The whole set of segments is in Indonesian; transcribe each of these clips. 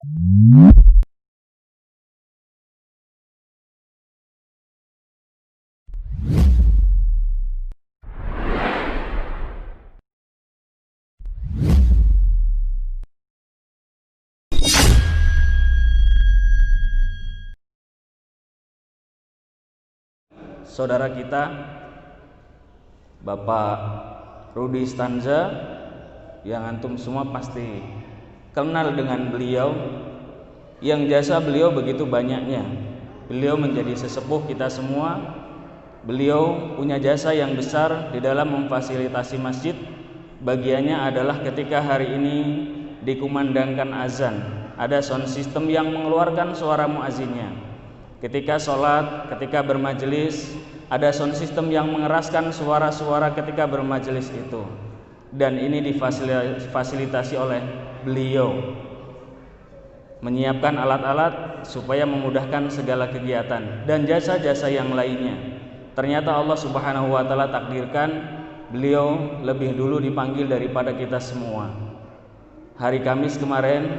Saudara kita Bapak Rudi Stanza, yang antum semua pasti kenal dengan beliau, yang jasa beliau begitu banyaknya. Beliau menjadi sesepuh kita semua. Beliau punya jasa yang besar di dalam memfasilitasi masjid. Bagiannya adalah ketika hari ini dikumandangkan azan, ada sound system yang mengeluarkan suara muazzinnya. Ketika sholat, ketika bermajelis, ada sound system yang mengeraskan suara-suara ketika bermajelis itu. Dan ini difasilitasi oleh beliau, menyiapkan alat-alat supaya memudahkan segala kegiatan dan jasa-jasa yang lainnya. Ternyata Allah Subhanahu wa ta'ala takdirkan beliau lebih dulu dipanggil daripada kita semua. Hari Kamis kemarin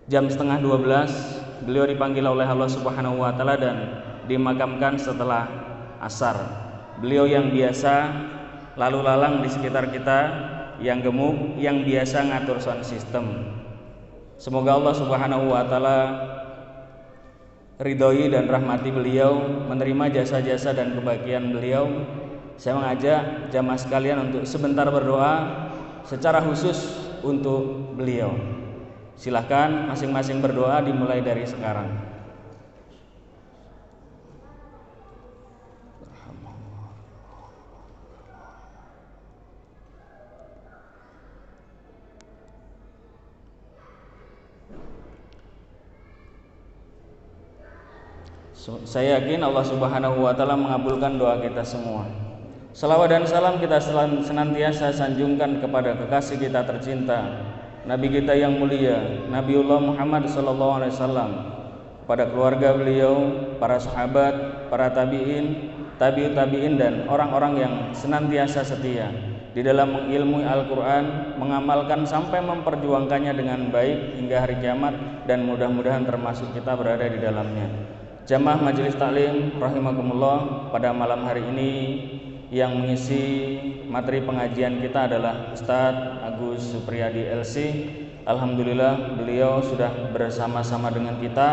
jam setengah 12 beliau dipanggil oleh Allah Subhanahu wa ta'ala dan dimakamkan setelah asar. Beliau yang biasa lalu lalang di sekitar kita, yang gemuk, yang biasa ngatur sound system. Semoga Allah Subhanahu wa ta'ala ridhoi dan rahmati beliau, menerima jasa-jasa dan kebahagiaan beliau. Saya mengajak jamaah sekalian untuk sebentar berdoa secara khusus untuk beliau. Silahkan masing-masing berdoa, dimulai dari sekarang. Saya yakin Allah Subhanahu wa ta'ala mengabulkan doa kita semua. Salawat dan salam kita senantiasa sanjungkan kepada kekasih kita tercinta, Nabi kita yang mulia, Nabiullah Muhammad SAW, pada keluarga beliau, para sahabat, para tabi'in, tabi'ut tabi'in, dan orang-orang yang senantiasa setia di dalam mengilmui Al-Quran, mengamalkan sampai memperjuangkannya dengan baik hingga hari kiamat, dan mudah-mudahan termasuk kita berada di dalamnya. Jamaah Majelis Taklim rahimakumullah, pada malam hari ini yang mengisi materi pengajian kita adalah Ustadz Agus Supriyadi LC. Alhamdulillah beliau sudah bersama-sama dengan kita,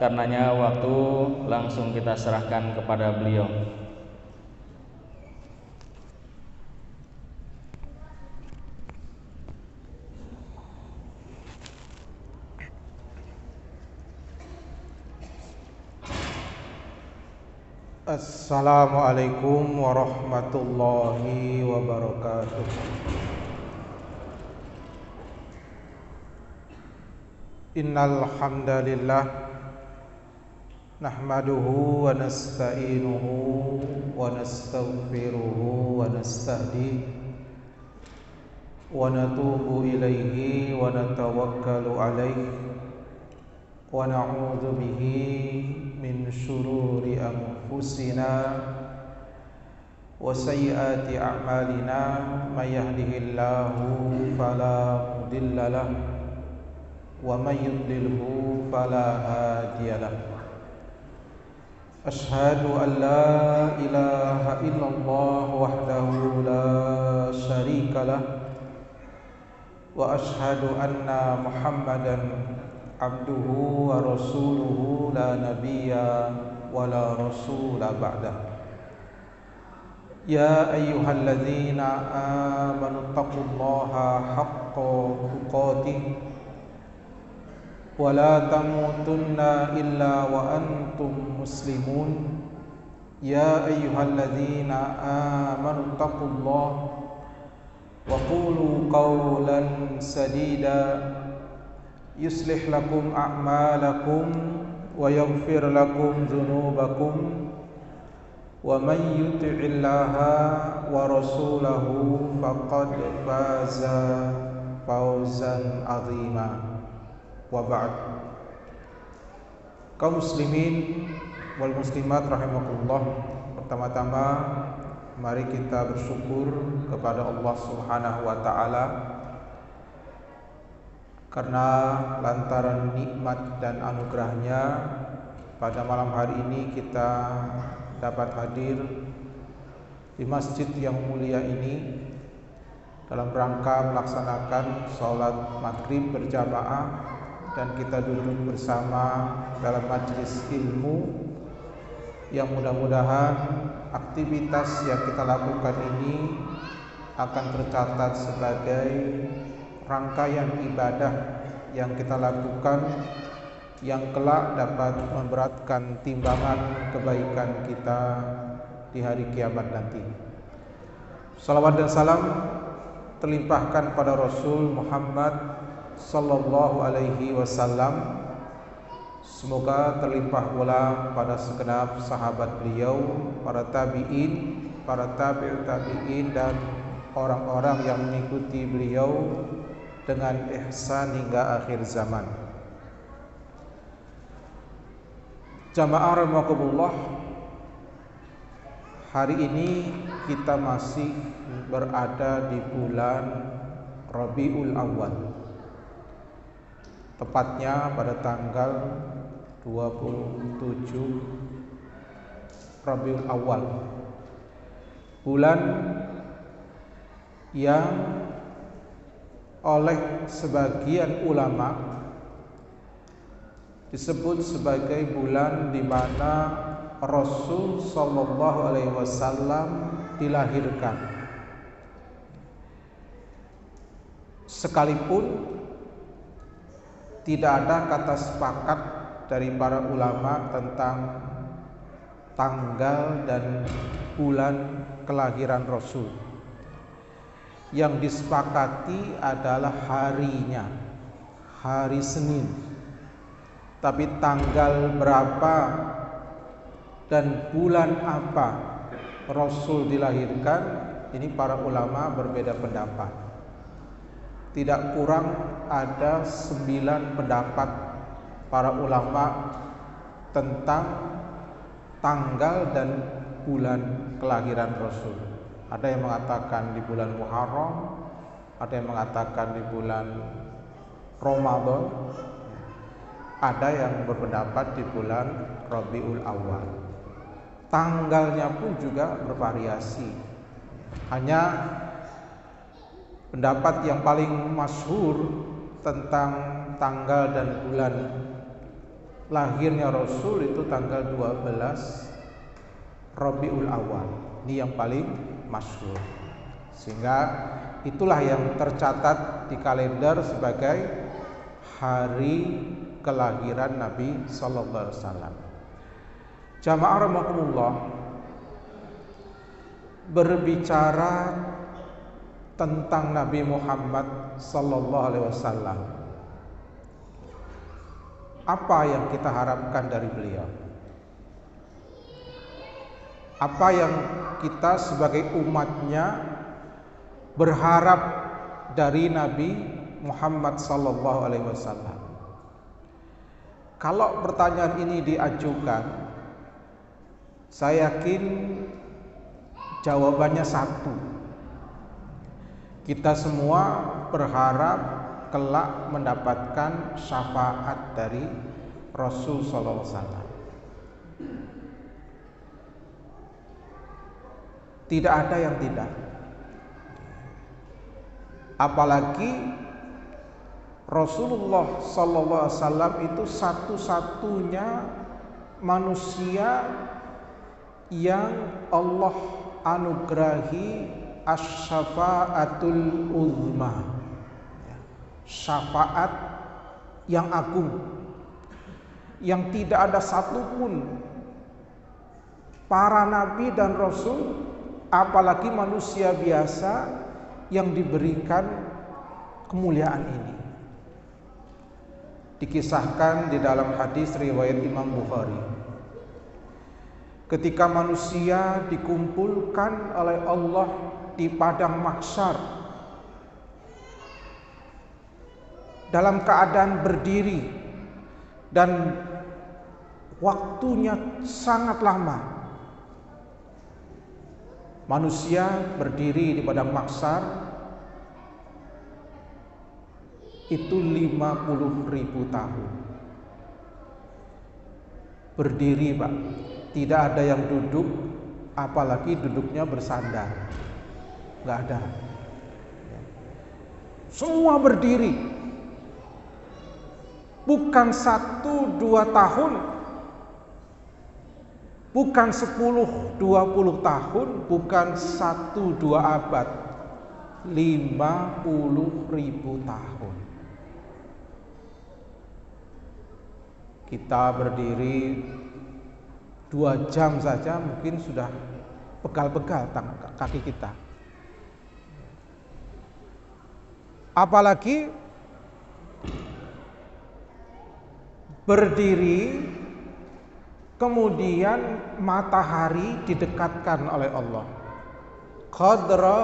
karenanya waktu langsung kita serahkan kepada beliau. Assalamualaikum warahmatullahi wabarakatuh. Innal hamdalillah nahmaduhu wa nasta'inuhu wa nastaghfiruhu wa nastahdihi wa natubu ilaihi wa natawakkalu alaihi wa na'udzu bihi min syururi anfusina wa sayyiati a'malina, may yahdihillahu fala mudilla lahu wa may yudlilhu fala hadiya lahu. Asyhadu an la ilaha illallah wahdahu la syarika lah wa asyhadu anna Muhammadan abduhu wa rasuluhu la nabiyya wa la rasula ba'dah. Ya ayyuhalladzina amanu taqullaha haqqa tuqatih wa la tamutunna illa wa antum muslimun. Ya ayyuhalladzina amanu taqullaha wa qulu qawlan sadida yuslih lakum a'malakum wa yaghfir lakum dhunubakum wa man yuti'illaha wa rasulahu faqad faza fawzan 'azima. Wa ba'd. Kaum muslimin wal muslimat rahimakumullah, pertama-tama mari kita bersyukur kepada Allah Subhanahu wa ta'ala karena lantaran nikmat dan anugerahnya pada malam hari ini kita dapat hadir di masjid yang mulia ini dalam rangka melaksanakan sholat maghrib berjamaah, dan kita duduk bersama dalam majelis ilmu yang mudah-mudahan aktivitas yang kita lakukan ini akan tercatat sebagai rangkaian ibadah yang kita lakukan yang kelak dapat memberatkan timbangan kebaikan kita di hari kiamat nanti. Salawat dan salam terlimpahkan pada Rasul Muhammad sallallahu alaihi wasallam. Semoga terlimpah pula pada segenap sahabat beliau, para tabi'in, para tabi'ut tabi'in, dan orang-orang yang mengikuti beliau dengan ihsan hingga akhir zaman. Jamaah rahimakumullah, hari ini kita masih berada di bulan Rabiul Awal, tepatnya pada tanggal 27 Rabiul Awal, bulan yang oleh sebagian ulama disebut sebagai bulan di mana Rasul sallallahu alaihi wasallam dilahirkan. Sekalipun tidak ada kata sepakat dari para ulama tentang tanggal dan bulan kelahiran Rasul. Yang disepakati adalah harinya, hari Senin. Tapi tanggal berapa dan bulan apa Rasul dilahirkan, ini para ulama berbeda pendapat. Tidak kurang ada 9 pendapat para ulama tentang tanggal dan bulan kelahiran Rasul. Ada yang mengatakan di bulan Muharram, ada yang mengatakan di bulan Ramadan, ada yang berpendapat di bulan Rabiul Awal. Tanggalnya pun juga bervariasi. Hanya pendapat yang paling masyhur tentang tanggal dan bulan lahirnya Rasul itu tanggal 12 Rabiul Awal. Ini yang paling masyhur. Sehingga itulah yang tercatat di kalender sebagai hari kelahiran Nabi sallallahu alaihi wasallam. Jamaah rahimakumullah, berbicara tentang Nabi Muhammad sallallahu alaihi wasallam, apa yang kita harapkan dari beliau? Apa yang kita sebagai umatnya berharap dari Nabi Muhammad sallallahu alaihi wasallam? Kalau pertanyaan ini diajukan, saya yakin jawabannya satu. Kita semua berharap kelak mendapatkan syafaat dari Rasul sallallahu alaihi wasallam. Tidak ada yang tidak. Apalagi Rasulullah sallallahu alaihi wasallam itu satu-satunya manusia yang Allah anugerahi asy-syafa'atul uzma, syafaat yang agung, yang tidak ada satupun para nabi dan rasul, apalagi manusia biasa, yang diberikan kemuliaan ini. Dikisahkan di dalam hadis riwayat Imam Bukhari, ketika manusia dikumpulkan oleh Allah di padang mahsyar dalam keadaan berdiri dan waktunya sangat lama. Manusia berdiri di padang mahsyar itu 50.000 tahun. Berdiri, Pak. Tidak ada yang duduk, apalagi duduknya bersandar. Nggak ada. Semua berdiri. Bukan 1-2 tahun, bukan 10-20 tahun, bukan 1-2 abad, 50.000 tahun. Kita berdiri 2 jam saja mungkin sudah pegal-pegal kaki kita. Apalagi berdiri kemudian matahari didekatkan oleh Allah. Qadra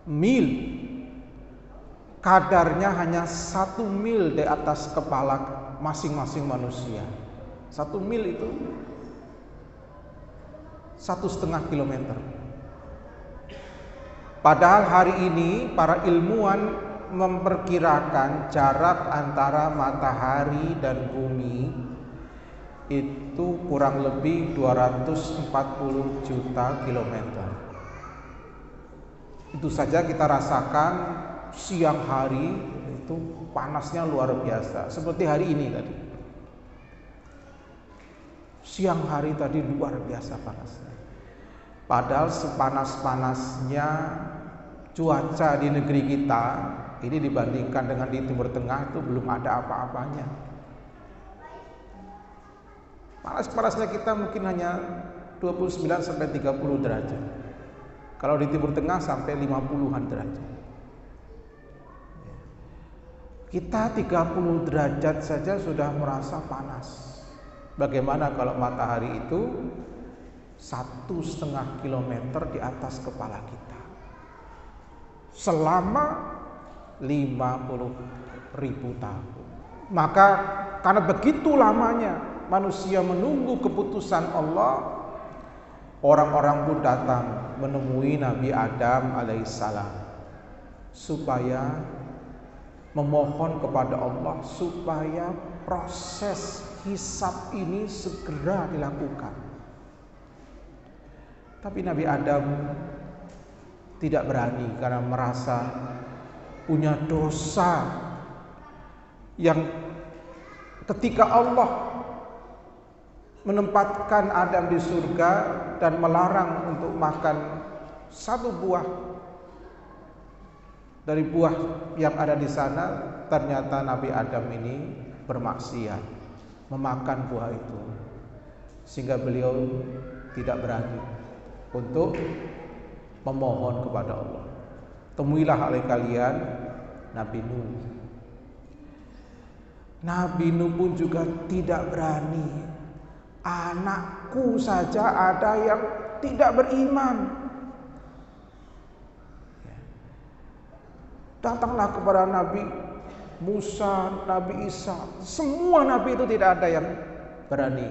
mil, kadarnya hanya 1 mil di atas kepala masing-masing manusia. 1 mil itu 1,5 kilometer. Padahal hari ini para ilmuwan memperkirakan jarak antara matahari dan bumi itu kurang lebih 240 juta kilometer. Itu saja kita rasakan siang hari itu panasnya luar biasa, seperti hari ini tadi. Siang hari tadi luar biasa panasnya. Padahal sepanas-panasnya cuaca di negeri kita ini dibandingkan dengan di Timur Tengah itu belum ada apa-apanya. Panas-panasnya kita mungkin hanya 29-30 derajat. Kalau di Timur Tengah sampai 50-an derajat. Kita 30 derajat saja sudah merasa panas. Bagaimana kalau matahari itu 1,5 kilometer di atas kepala kita selama 50.000 tahun. Maka karena begitu lamanya manusia menunggu keputusan Allah, orang-orang pun datang menemui Nabi Adam alaihissalam supaya memohon kepada Allah supaya proses hisab ini segera dilakukan. Tapi Nabi Adam tidak berani karena merasa punya dosa yang ketika Allah menempatkan Adam di surga dan melarang untuk makan 1 buah dari buah yang ada di sana, ternyata Nabi Adam ini bermaksiat memakan buah itu, sehingga beliau tidak berani untuk memohon kepada Allah. Temuilah oleh kalian Nabi Nuh. Nabi Nuh pun juga tidak berani. Anakku saja ada yang tidak beriman. Datanglah kepada Nabi Musa, Nabi Isa. Semua Nabi itu tidak ada yang berani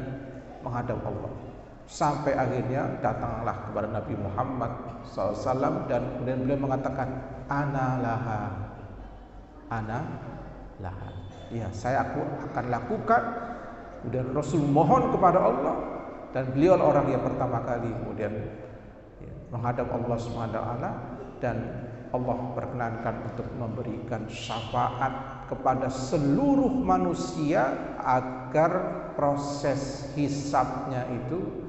menghadap Allah. Sampai akhirnya datanglah kepada Nabi Muhammad SAW dan kemudian beliau mengatakan, Ana laha. Ya, aku akan lakukan. Kemudian Rasul mohon kepada Allah dan beliau orang yang pertama kali kemudian menghadap Allah SWT dan Allah berkenankan untuk memberikan syafaat kepada seluruh manusia agar proses hisabnya itu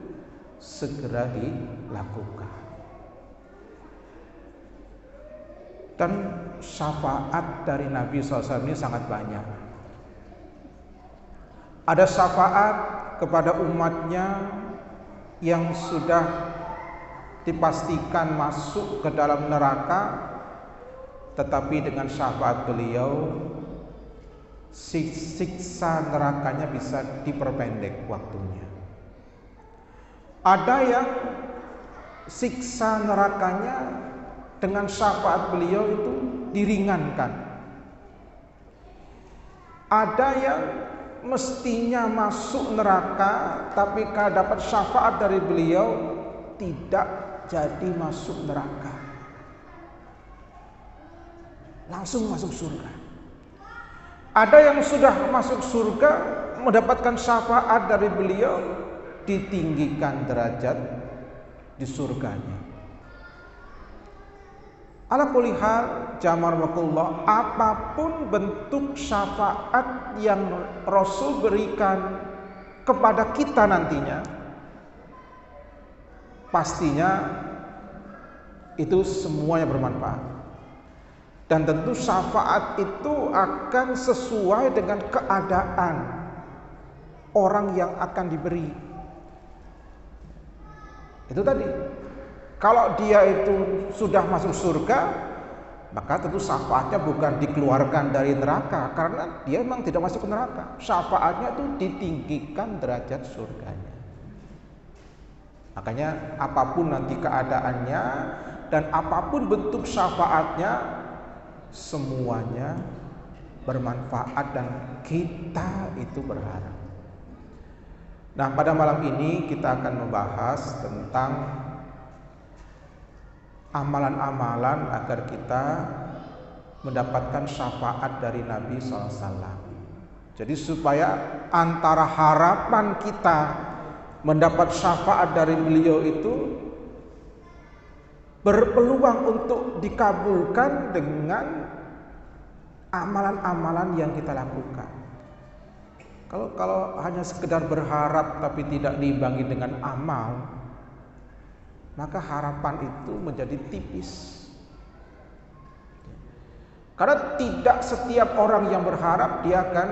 segera dilakukan. Dan syafaat dari Nabi SAW ini sangat banyak. Ada syafaat kepada umatnya yang sudah dipastikan masuk ke dalam neraka, tetapi dengan syafaat beliau siksa nerakanya bisa diperpendek waktunya. Ada yang siksa nerakanya dengan syafaat beliau itu diringankan. Ada yang mestinya masuk neraka, tapi karena dapat syafaat dari beliau tidak jadi masuk neraka, langsung masuk surga. Ada yang sudah masuk surga mendapatkan syafaat dari beliau, ditinggikan derajat di surganya. Ala kulli hal, jamarakumullah, apapun bentuk syafaat yang Rasul berikan kepada kita nantinya, pastinya itu semuanya bermanfaat. Dan tentu syafaat itu akan sesuai dengan keadaan orang yang akan diberi. Itu tadi, kalau dia itu sudah masuk surga, maka tentu syafaatnya bukan dikeluarkan dari neraka, karena dia memang tidak masuk ke neraka. Syafaatnya itu ditinggikan derajat surganya. Makanya apapun nanti keadaannya dan apapun bentuk syafaatnya, semuanya bermanfaat dan kita itu berharap. Nah, pada malam ini kita akan membahas tentang amalan-amalan agar kita mendapatkan syafaat dari Nabi SAW. Jadi supaya antara harapan kita mendapat syafaat dari beliau itu berpeluang untuk dikabulkan dengan amalan-amalan yang kita lakukan. Kalau hanya sekedar berharap tapi tidak diimbangi dengan amal, maka harapan itu menjadi tipis. Karena tidak setiap orang yang berharap dia akan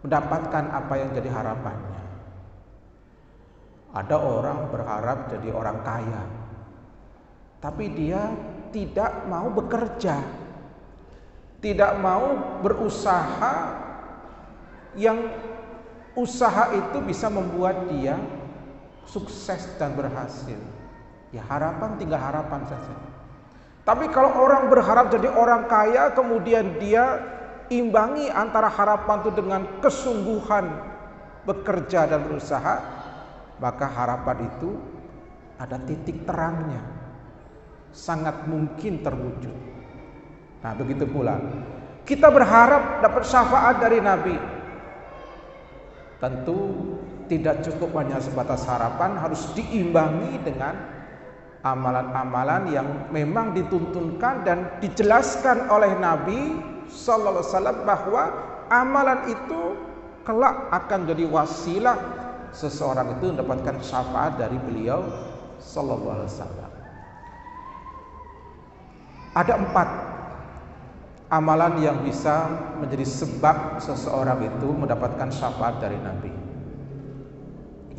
mendapatkan apa yang jadi harapannya. Ada orang berharap jadi orang kaya, tapi dia tidak mau bekerja, tidak mau berusaha yang usaha itu bisa membuat dia sukses dan berhasil. Ya, harapan tinggal harapan saja. Tapi kalau orang berharap jadi orang kaya, kemudian dia imbangi antara harapan itu dengan kesungguhan bekerja dan berusaha, maka harapan itu ada titik terangnya, sangat mungkin terwujud. Nah, begitu pula kita berharap dapat syafaat dari Nabi. Tentu tidak cukup hanya sebatas harapan, harus diimbangi dengan amalan-amalan yang memang dituntunkan dan dijelaskan oleh Nabi sallallahu alaihi wasallam bahwa amalan itu kelak akan jadi wasilah seseorang itu mendapatkan syafaat dari beliau sallallahu alaihi wasallam. Ada 4 amalan yang bisa menjadi sebab seseorang itu mendapatkan syafaat dari Nabi.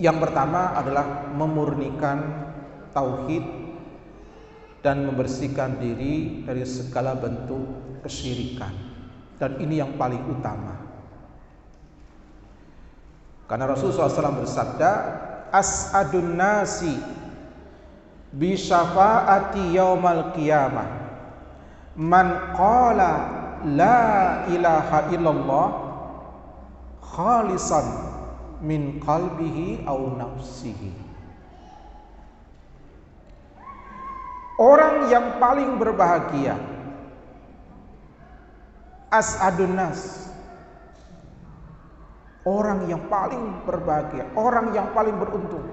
Yang pertama adalah memurnikan tauhid dan membersihkan diri dari segala bentuk kesyirikan. Dan ini yang paling utama. Karena Rasulullah SAW bersabda, as'adun nasi bi syafaati yaumal qiyamah man qala la ilaha illallah khalisan min qalbihi aw nafsihi. Orang yang paling berbahagia, as'adun nas, orang yang paling berbahagia, orang yang paling beruntung,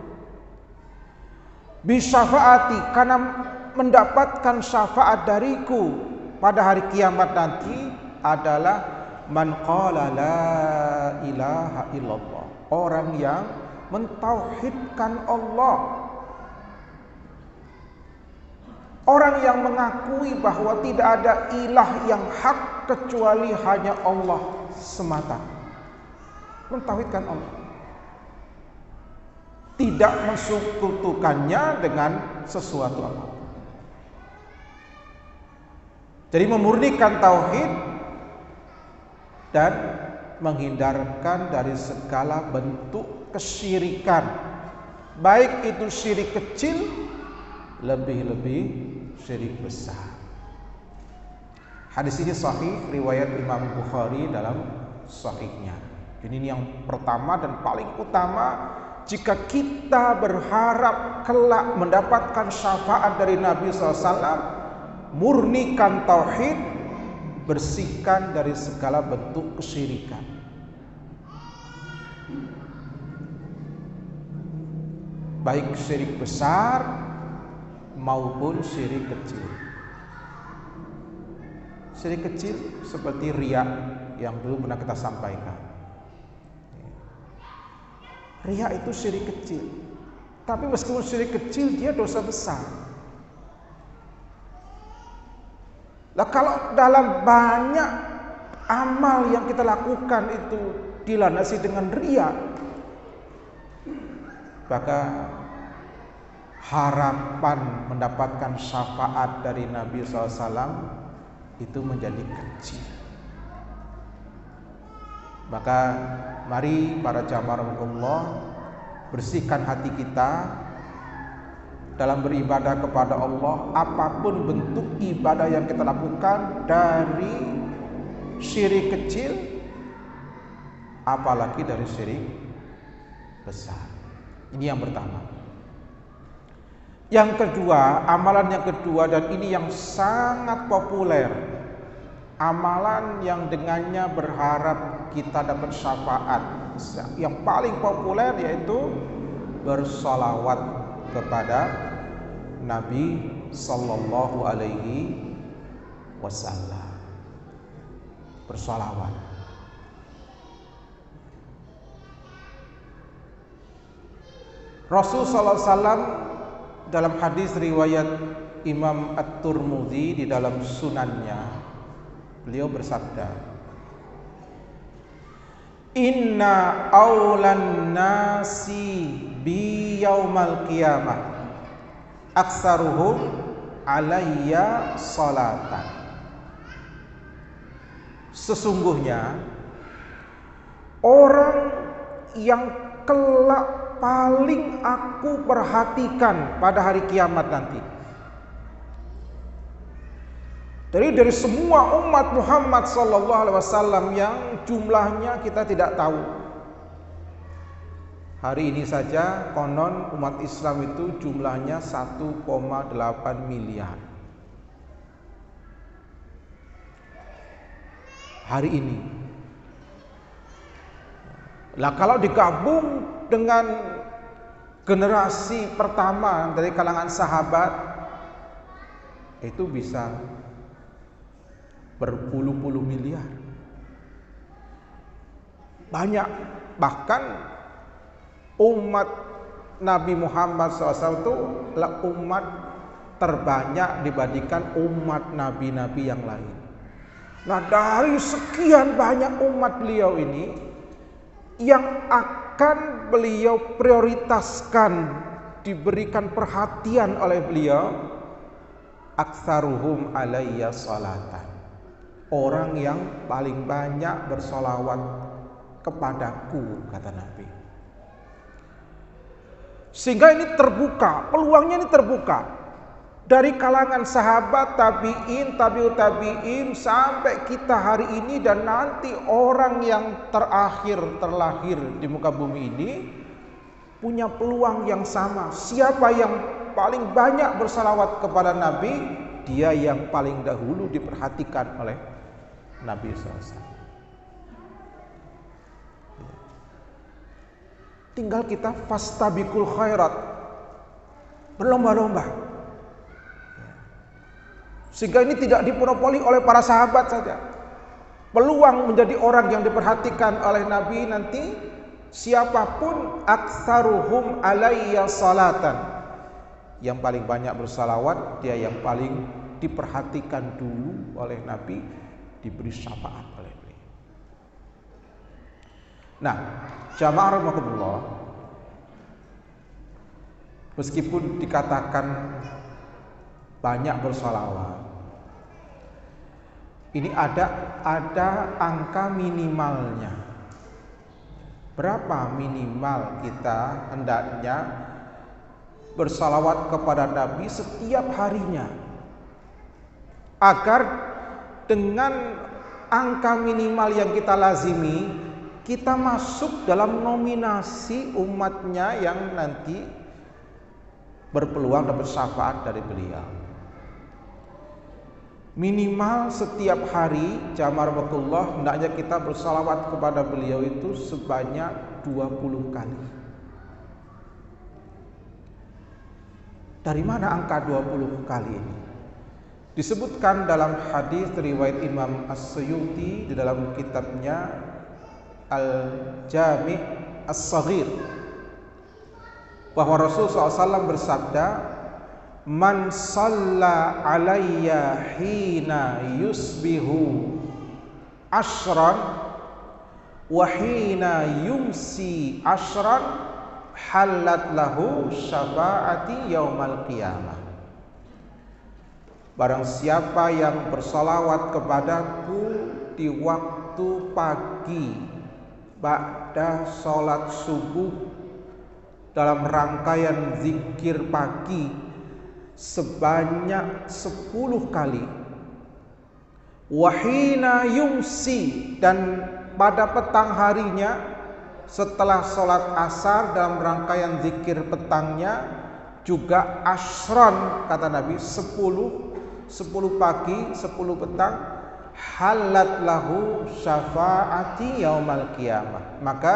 bisyafaati, karena mendapatkan syafaat dariku pada hari kiamat nanti adalah man qala la ilaha illallah, orang yang mentauhidkan Allah, orang yang mengakui bahwa tidak ada ilah yang hak kecuali hanya Allah semata. Mentauhidkan Allah, tidak mensekutukannya dengan sesuatu apa. Jadi memurnikan tauhid dan menghindarkan dari segala bentuk kesyirikan, baik itu syirik kecil, lebih-lebih syirik besar. Hadis ini sahih, riwayat Imam Bukhari dalam sahihnya. Ini yang pertama dan paling utama. Jika kita berharap kelak mendapatkan syafaat dari Nabi SAW, murnikan tauhid bersihkan dari segala bentuk kesyirikan. Baik syirik besar maupun syirik kecil. Syirik kecil seperti riya yang dulu pernah kita sampaikan. Riya itu syirik kecil. Tapi meskipun syirik kecil, dia dosa besar. Lah kalau dalam banyak amal yang kita lakukan itu dilandasi dengan riya, maka harapan mendapatkan syafaat dari Nabi SAW itu menjadi kecil. Maka mari para jamaah Allah bersihkan hati kita dalam beribadah kepada Allah. Apapun bentuk ibadah yang kita lakukan, dari syirik kecil apalagi dari syirik besar. Ini yang pertama. Yang kedua, amalan yang kedua, dan ini yang sangat populer, amalan yang dengannya berharap kita dapat syafaat, yang paling populer yaitu bersolawat kepada Nabi Sallallahu Alaihi Wasallam. Bersolawat. Rasul Sallallahu Alaihi Wasallam dalam hadis riwayat Imam At-Tirmidzi di dalam sunannya, beliau bersabda, "Inna aulan nasi bi yaumal qiyamah aktsaruhum alayya salatan." Sesungguhnya orang yang kelak paling aku perhatikan pada hari kiamat nanti, dari semua umat Muhammad sallallahu alaihi wasallam yang jumlahnya kita tidak tahu. Hari ini saja konon umat Islam itu jumlahnya 1,8 miliar. Hari ini. Lah kalau digabung dengan generasi pertama dari kalangan sahabat, itu bisa berpuluh-puluh miliar. Banyak. Bahkan umat Nabi Muhammad SAW itu adalah umat terbanyak dibandingkan umat nabi-nabi yang lain. Nah, dari sekian banyak umat beliau ini, yang akan beliau prioritaskan, diberikan perhatian oleh beliau, aktsaruhum alayya salatan, orang yang paling banyak bersolawat kepadaku, kata Nabi. Sehingga ini terbuka, peluangnya ini terbuka dari kalangan sahabat, tabi'in, tabi'ut tabi'in, sampai kita hari ini dan nanti orang yang terakhir terlahir di muka bumi ini punya peluang yang sama. Siapa yang paling banyak bersalawat kepada Nabi, dia yang paling dahulu diperhatikan oleh Nabi SAW. Tinggal kita fastabiqul khairat, berlomba-lomba. Sehingga ini tidak dimonopoli oleh para sahabat saja. Peluang menjadi orang yang diperhatikan oleh Nabi nanti, siapapun, aktsaruhum alayya salatan, yang paling banyak bersalawat, dia yang paling diperhatikan dulu oleh Nabi, diberi syafaat oleh beliau. Nah, jamaah rahimakumullah, meskipun dikatakan banyak bersalawat, ini ada angka minimalnya. Berapa minimal kita hendaknya bersalawat kepada Nabi setiap harinya, agar dengan angka minimal yang kita lazimi, kita masuk dalam nominasi umatnya yang nanti berpeluang dapat syafaat dari beliau. Minimal setiap hari jamaah rahmatullah hendaknya kita bersalawat kepada beliau itu sebanyak 20 kali. Dari mana angka 20 kali ini? Disebutkan dalam hadis riwayat Imam As-Suyuti di dalam kitabnya Al-Jami' As-Saghir, bahwa Rasulullah SAW bersabda, "Man shalla alayya hina yusbihu ashran wa hina yumsi ashran halat lahu syafaati yaumal qiyamah." Barang siapa yang bersalawat kepadaku di waktu pagi ba'da sholat subuh dalam rangkaian zikir pagi sebanyak 10 kali, wahina yumsi, dan pada petang harinya setelah sholat asar dalam rangkaian zikir petangnya juga asron, kata Nabi, 10 pagi 10 petang, halat lahu syafaati yaumal qiyamah, maka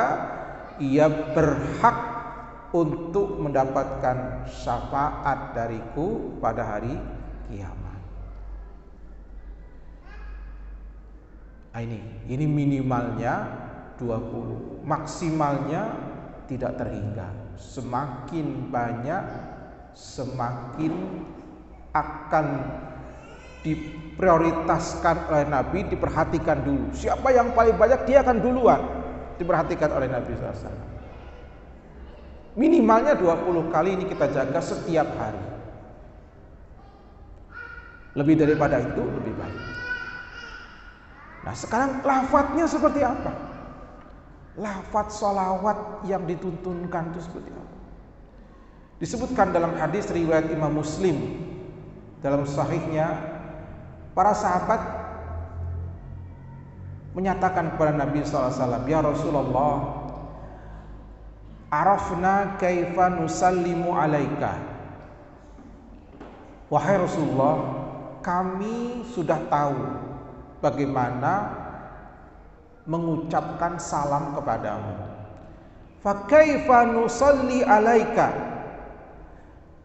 ia berhak untuk mendapatkan syafaat dariku pada hari kiamat. Ini minimalnya 20, maksimalnya tidak terhingga. Semakin banyak semakin akan diprioritaskan oleh Nabi, diperhatikan dulu. Siapa yang paling banyak, dia akan duluan diperhatikan oleh Nabi SAW. Minimalnya 20 kali ini kita jaga setiap hari. Lebih daripada itu lebih baik. Nah, sekarang lafadznya seperti apa? Lafadz sholawat yang dituntunkan itu seperti apa? Disebutkan dalam hadis riwayat Imam Muslim dalam sahihnya, para sahabat menyatakan kepada Nabi SAW, "Ya Rasulullah, arafna kaifa nusallimu alaika." Wahai Rasulullah, kami sudah tahu bagaimana mengucapkan salam kepadamu. Fa kaifa nusalli alaika?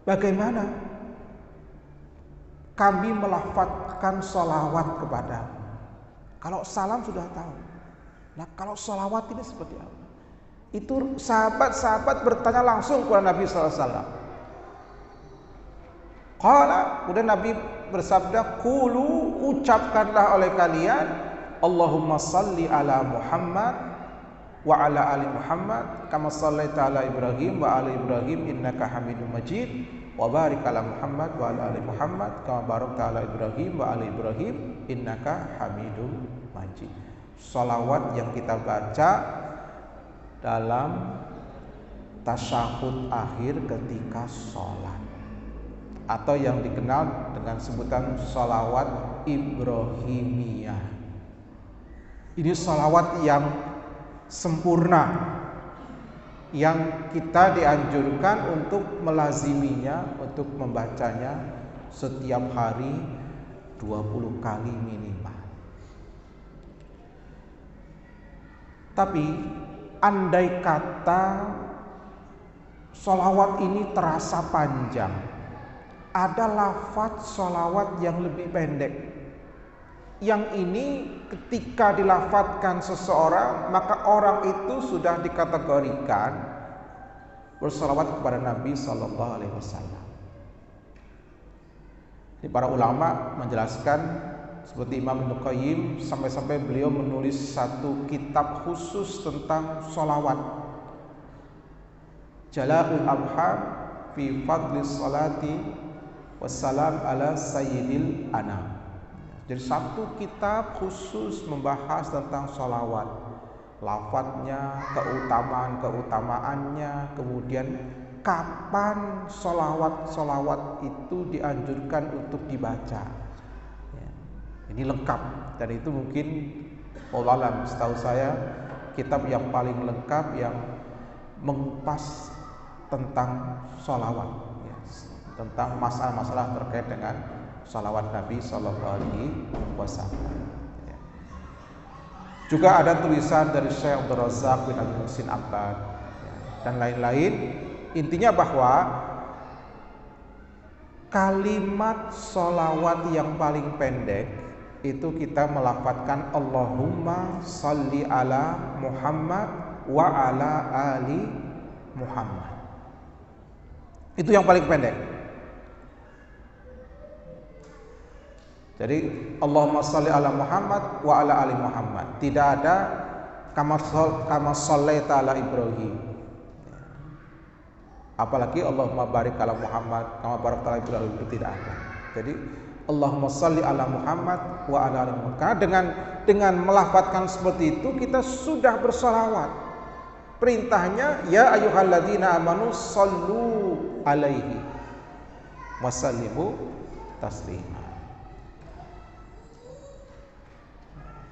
Bagaimana kami melafadzkan sholawat kepadamu? Kalau salam sudah tahu, nah kalau sholawat ini seperti apa? Itu sahabat-sahabat bertanya langsung kepada Nabi SAW. Kemudian Nabi bersabda, "Qulu, ucapkanlah oleh kalian, Allahumma salli ala Muhammad wa ala ali Muhammad kama sallaita ala Ibrahim wa ala Ibrahim innaka Hamidum Majid wa barik ala Muhammad wa ala ali Muhammad kama barakta ala Ibrahim wa ala Ibrahim innaka Hamidum Majid." Salawat yang kita baca dalam tasyahud akhir ketika sholat, atau yang dikenal dengan sebutan salawat Ibrahimiyah. Ini salawat yang sempurna, yang kita dianjurkan untuk melaziminya, untuk membacanya setiap hari 20 kali minimal. Tapi andai kata sholawat ini terasa panjang, ada lafadz sholawat yang lebih pendek. Yang ini ketika dilafadzkan seseorang, maka orang itu sudah dikategorikan bersalawat kepada Nabi Sallallahu Alaihi Wasallam. Para ulama menjelaskan, seperti Imam Ibnu Qayyim, sampai-sampai beliau menulis satu kitab khusus tentang sholawat, Jala'ul Afham fi Fadlis Salati Wassalam ala Sayyidil Anam. Jadi satu kitab khusus membahas tentang sholawat, lafadznya, keutamaan-keutamaannya, kemudian kapan sholawat itu dianjurkan untuk dibaca. Ini lengkap, dan itu mungkin wallahualam, setahu saya kitab yang paling lengkap yang mengupas tentang sholawat, tentang masalah-masalah terkait dengan salawat Nabi Sallallahu Alaihi Wasallam. Juga ada tulisan dari Syekh Abdul Razak bin Abdul Muhsin Abbad dan lain-lain. Intinya bahwa kalimat salawat yang paling pendek itu kita melafadzkan Allahumma salli ala Muhammad wa ala ali Muhammad. Itu yang paling pendek. Jadi Allahumma salli ala Muhammad wa ala ali Muhammad. Tidak ada kama shallaita ala Ibrahim. Apalagi Allahumma barik ala Muhammad kama barakta ala Ibrahim, itu tidak ada. Jadi Allahumma salli ala Muhammad wa ala ali Muhammad. Karena dengan melafadzkan seperti itu kita sudah bersalawat. Perintahnya ya ayyuhalladzina amanu sallu alaihi wasallimu taslima.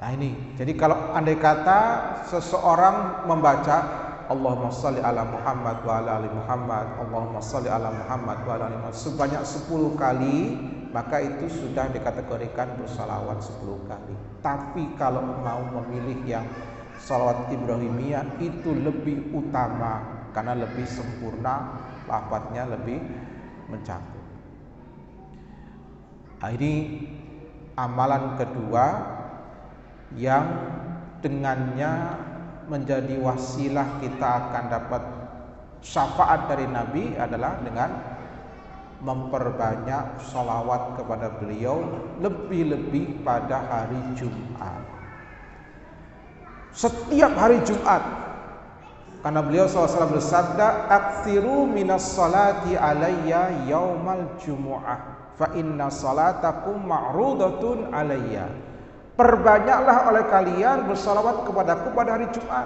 Nah ini, jadi kalau andai kata seseorang membaca Allahumma shalli ala Muhammad wa ala ali Muhammad, Allahumma shalli ala Muhammad wa ala ali Muhammad sebanyak 10 kali, maka itu sudah dikategorikan bersalawat 10 kali. Tapi kalau mau memilih yang salawat Ibrahimiyah itu lebih utama karena lebih sempurna, lafadznya lebih mencakup. Nah, ini amalan kedua yang dengannya menjadi wasilah kita akan dapat syafaat dari Nabi adalah dengan memperbanyak salawat kepada beliau, lebih-lebih pada hari Jumat. Setiap hari Jumat, karena beliau SAW bersabda, "Aktsiru minas salati alayya yaumal jumu'ah, fa inna salatakum ma'rudatun alayya." Perbanyaklah oleh kalian bersalawat kepadaku pada hari Jumat,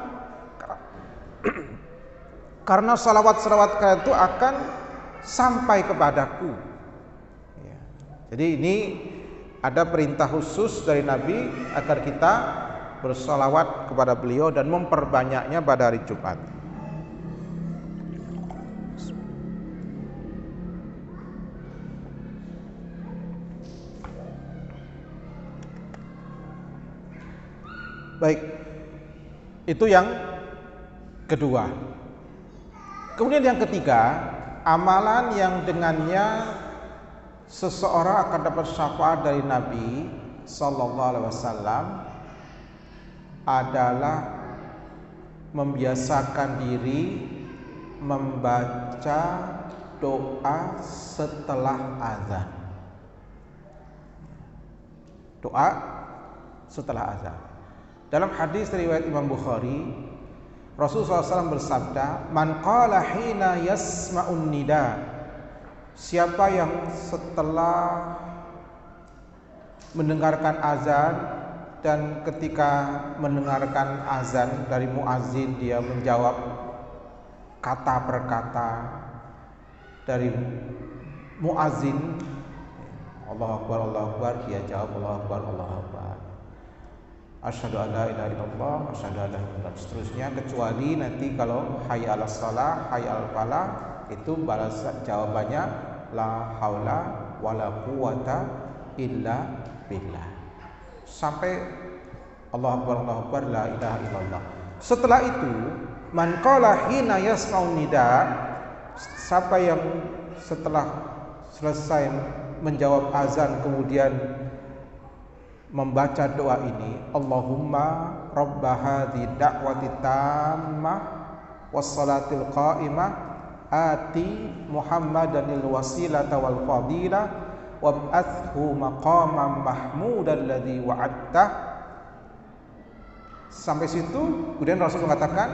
karena salawat-salawat kalian itu akan sampai kepadaku. Jadi ini ada perintah khusus dari Nabi agar kita bersalawat kepada beliau dan memperbanyaknya pada hari Jumat. Baik, itu yang kedua. Kemudian yang ketiga, amalan yang dengannya seseorang akan dapat syafaat dari Nabi Sallallahu Alaihi Wasallam adalah membiasakan diri membaca doa setelah azan. Doa setelah azan. Dalam hadis riwayat Imam Bukhari, Rasulullah SAW bersabda, "Man qala hina yasma'un nida." Siapa yang setelah mendengarkan azan dan ketika mendengarkan azan dari muazin dia menjawab kata per kata dari muazin, Allahu Akbar, Allahu Akbar, dia jawab Allahu Akbar, Allahu Akbar. Asyhadu an la ilaha illallah, asyhadu anna Muhammadan, seterusnya, kecuali nanti kalau hayya 'alas shalah, hayya 'alal falah, itu balas jawabannya la haula wala quwata illa billah. Sampai Allahu Akbar, Allahu Akbar, la ilaha illallah. Setelah itu, man qala hina yasma'un nida, siapa yang setelah selesai menjawab azan kemudian membaca doa ini, Allahumma rabba hadhi da'wati tammah wassalatil qa'imah ati Muhammadanil wasilata wal fadilah wab'athu maqaman mahmudan alladhi wa'adtah. Sampai situ kemudian Rasul mengatakan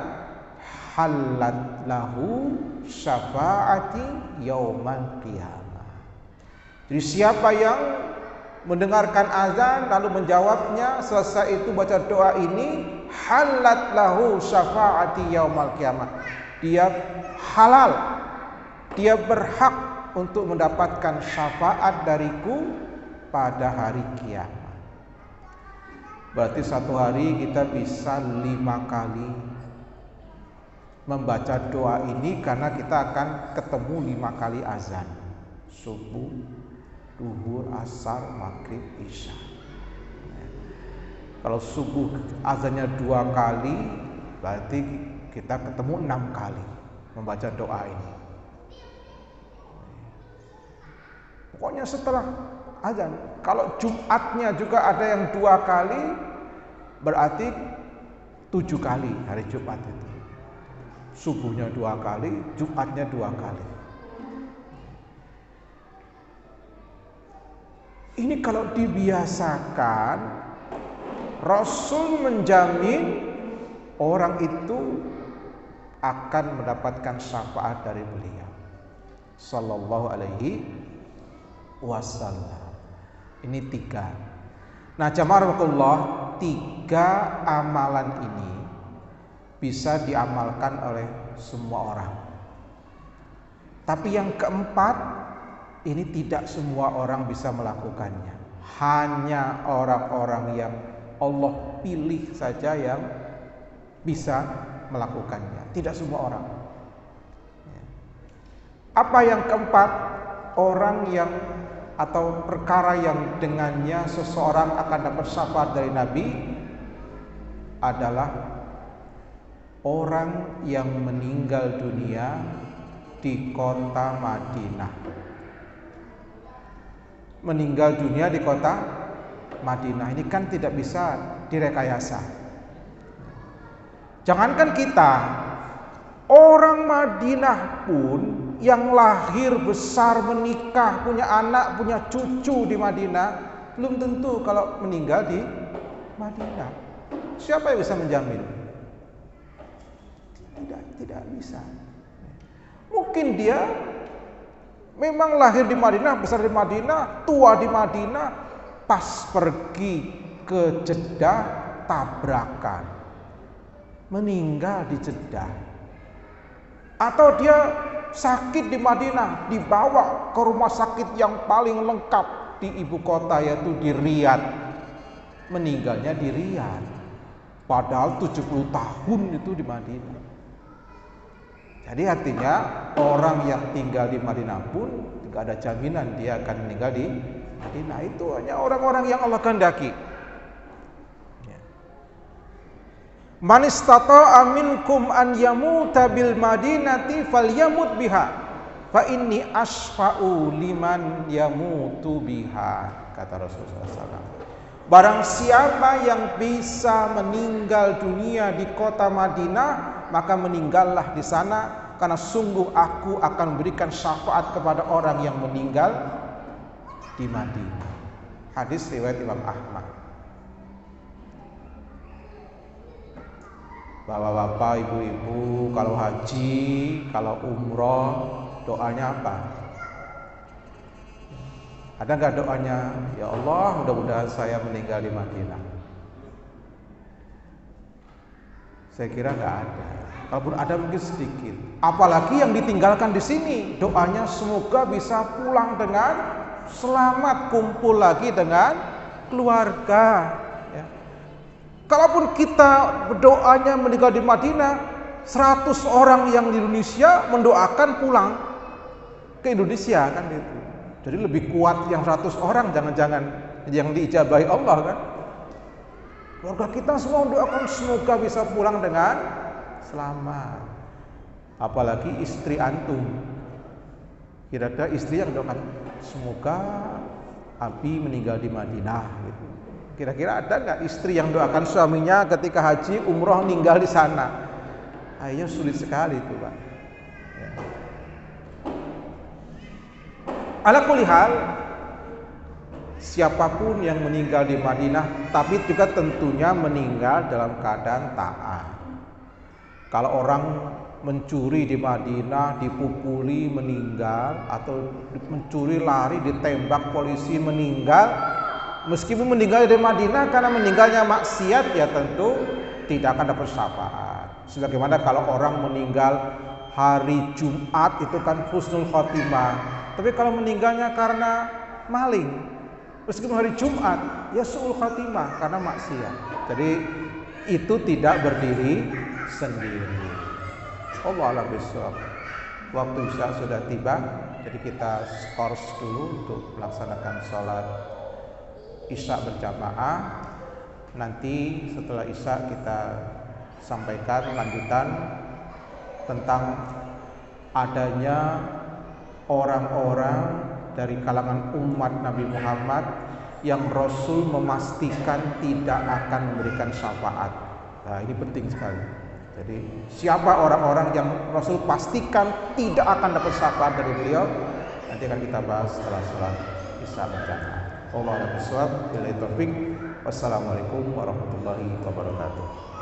halat lahu syafaati yaumal qiyamah. Jadi siapa yang mendengarkan azan lalu menjawabnya, selesai itu baca doa ini, halat lahu syafaati yaumal qiyamah, dia halal, dia berhak untuk mendapatkan syafaat dariku pada hari kiamat. Berarti satu hari kita bisa 5 kali membaca doa ini, karena kita akan ketemu 5 kali azan, subuh, duhur, asar, maghrib, isya. Kalau subuh azannya 2 kali, berarti kita ketemu 6 kali membaca doa ini. Pokoknya setelah azan. Kalau Jumatnya juga ada yang 2 kali, berarti 7 kali hari Jumat itu. Subuhnya 2 kali, Jumatnya 2 kali. Ini kalau dibiasakan, Rasul menjamin orang itu akan mendapatkan syafaat dari beliau sallallahu alaihi wasallam. Ini 3. Nah, jamaah rahimakumullah, 3 amalan ini bisa diamalkan oleh semua orang. Tapi yang keempat, ini tidak semua orang bisa melakukannya. Hanya orang-orang yang Allah pilih saja yang bisa melakukannya. Tidak semua orang. Apa yang keempat? Orang yang atau perkara yang dengannya seseorang akan dapat syafaat dari Nabi adalah orang yang meninggal dunia di kota Madinah. Meninggal dunia di kota Madinah ini kan tidak bisa direkayasa. Jangankan kita, orang Madinah pun yang lahir, besar, menikah, punya anak, punya cucu di Madinah, belum tentu kalau meninggal di Madinah. Siapa yang bisa menjamin? Tidak bisa. Mungkin dia memang lahir di Madinah, besar di Madinah, tua di Madinah, pas pergi ke Jeddah tabrakan, meninggal di Jeddah. Atau dia sakit di Madinah, dibawa ke rumah sakit yang paling lengkap di ibu kota, yaitu di Riyadh, meninggalnya di Riyadh, padahal 70 tahun itu di Madinah. Jadi artinya orang yang tinggal di Madinah pun tidak ada jaminan dia akan meninggal di Madinah. Itu hanya orang-orang yang Allah kehendaki. Man istata'a minkum an yamuta bil madinati falyamut biha fa inni asfa'u liman yamutu biha, kata Rasulullah SAW. Barang siapa yang bisa meninggal dunia di kota Madinah, maka meninggallah di sana, karena sungguh aku akan memberikan syafaat kepada orang yang meninggal di Madinah. Hadis riwayat Imam Ahmad. Bapak-bapak, ibu-ibu, kalau haji, kalau umroh, doanya apa? Ada nggak doanya? Ya Allah, mudah-mudahan saya meninggal di Madinah. Saya kira nggak ada. Kalaupun ada mungkin sedikit. Apalagi yang ditinggalkan di sini, doanya semoga bisa pulang dengan selamat, kumpul lagi dengan keluarga. Ya. Kalaupun kita berdoanya meninggal di Madinah, 100 orang yang di Indonesia mendoakan pulang ke Indonesia, kan gitu. Jadi lebih kuat yang 100 orang, jangan-jangan yang diijabahi Allah, kan. Keluarga kita semua mendoakan semoga bisa pulang dengan selamat. Apalagi istri antum. Kira-kira istri yang doakan semoga Abi meninggal di Madinah gitu. Kira-kira ada nggak istri yang doakan suaminya ketika haji umroh meninggal di sana? Ayo, sulit sekali itu, Pak. Ya. Ala kulli hal, siapapun yang meninggal di Madinah, tapi juga tentunya meninggal dalam keadaan taat. Kalau orang mencuri di Madinah, dipukuli meninggal, atau mencuri lari ditembak polisi meninggal, meskipun meninggal di Madinah karena meninggalnya maksiat, ya tentu tidak akan dapat syafaat. Sebagaimana kalau orang meninggal hari Jumat itu kan husnul khotimah, tapi kalau meninggalnya karena maling, meskipun hari Jumat, ya su'ul khotimah karena maksiat. Jadi itu tidak berdiri sendiri. Allah a'lam bishawab. Waktu Isya sudah tiba. Jadi kita skors dulu untuk melaksanakan sholat Isya berjamaah. Nanti setelah Isya kita sampaikan lanjutan tentang adanya orang-orang dari kalangan umat Nabi Muhammad yang Rasul memastikan tidak akan memberikan syafaat. Nah, ini penting sekali. Jadi siapa orang-orang yang Rasul pastikan tidak akan dapat syafaat dari beliau? Nanti akan kita bahas setelah sholat Isya berjamaah. Wallahu a'lam bishawab. Wassalamualaikum warahmatullahi wabarakatuh.